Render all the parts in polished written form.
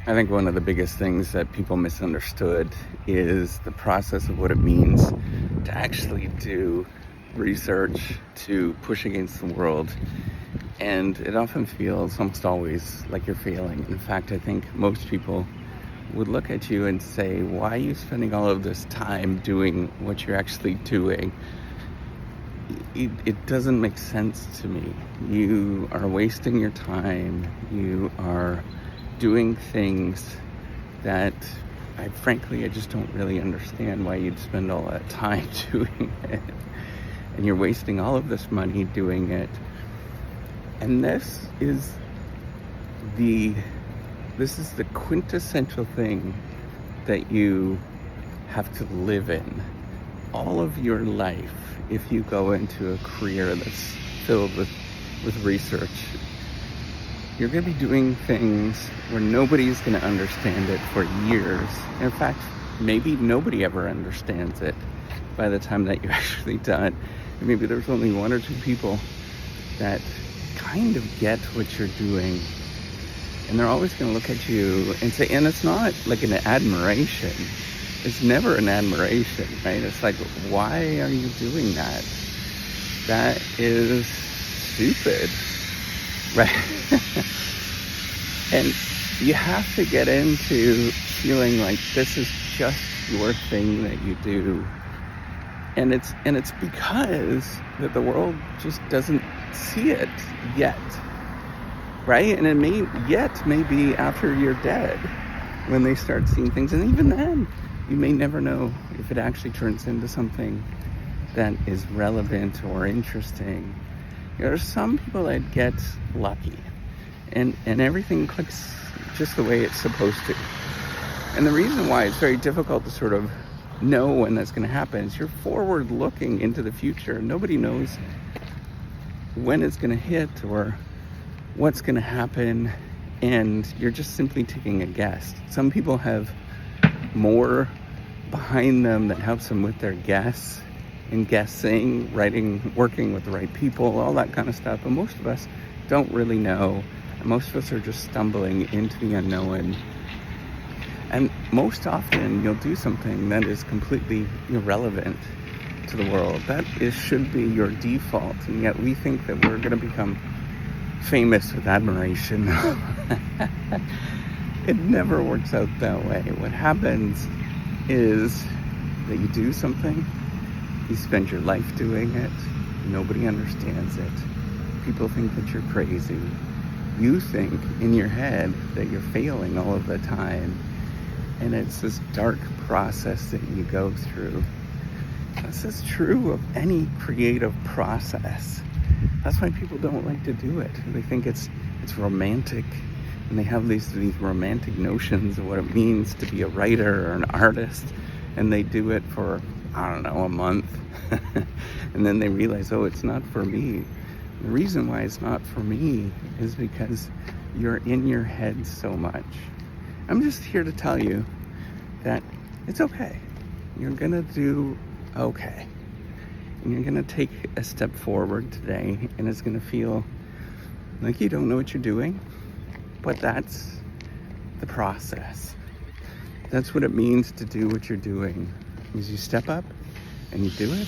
I think one of the biggest things that people misunderstood is the process of what it means to actually do research, to push against the world. And it often feels, almost always, like you're failing. In fact, I think most people would look at you and say, why are you spending all of this time doing what you're actually doing? It doesn't make sense to me. You are wasting your time. You are doing things that I just don't really understand why you'd spend all that time doing it. And you're wasting all of this money doing it. And this is the quintessential thing that you have to live in all of your life. If you go into a career that's filled with research, you're going to be doing things where nobody's going to understand it for years. In fact, maybe nobody ever understands it by the time that you're actually done. And maybe there's only one or two people that kind of get what you're doing. And they're always going to look at you and say, and it's not like an admiration. It's never an admiration, right? It's like, why are you doing that? That is stupid, right? And you have to get into feeling like this is just your thing that you do. And it's because that the world just doesn't see it yet, right? And it may be after you're dead when they start seeing things. And even then, you may never know if it actually turns into something that is relevant or interesting. There are some people that get lucky and everything clicks just the way it's supposed to. And the reason why it's very difficult to sort of know when that's going to happen is you're forward looking into the future. Nobody knows when it's going to hit or what's going to happen, and you're just simply taking a guess. Some people have more behind them that helps them with their guess and guessing, writing, working with the right people, all that kind of stuff. But most of us don't really know. And most of us are just stumbling into the unknown. And most often you'll do something that is completely irrelevant to the world. Should be your default. And yet we think that we're going to become famous with admiration. It never works out that way. What happens is that you do something, you spend your life doing it, nobody understands it. People think that you're crazy. You think in your head that you're failing all of the time. And it's this dark process that you go through. This is true of any creative process. That's why people don't like to do it. They think it's romantic, and they have these romantic notions of what it means to be a writer or an artist, and they do it for, I don't know, a month, and then they realize, oh, it's not for me. The reason why it's not for me is because you're in your head so much. I'm just here to tell you that it's okay. You're gonna do okay. And you're gonna take a step forward today, and it's gonna feel like you don't know what you're doing, but that's the process. That's what it means to do what you're doing, is you step up and you do it,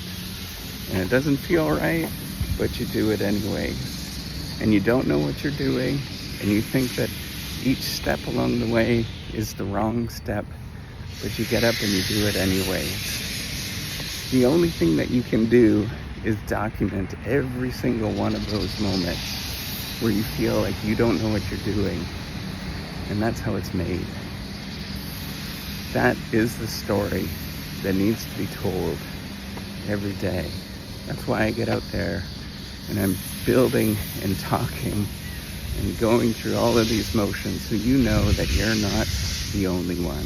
and it doesn't feel right, but you do it anyway. And you don't know what you're doing, and you think that each step along the way is the wrong step, but you get up and you do it anyway. The only thing that you can do is document every single one of those moments where you feel like you don't know what you're doing. And that's how it's made. That is the story that needs to be told every day. That's why I get out there and I'm building and talking and going through all of these motions so you know that you're not the only one.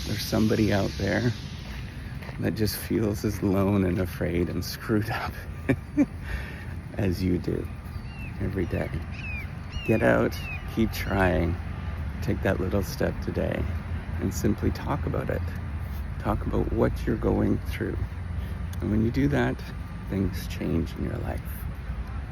There's somebody out there that just feels as alone and afraid and screwed up as you do every day. Get out, keep trying, take that little step today, and simply talk about it. Talk about what you're going through. And when you do that, things change in your life.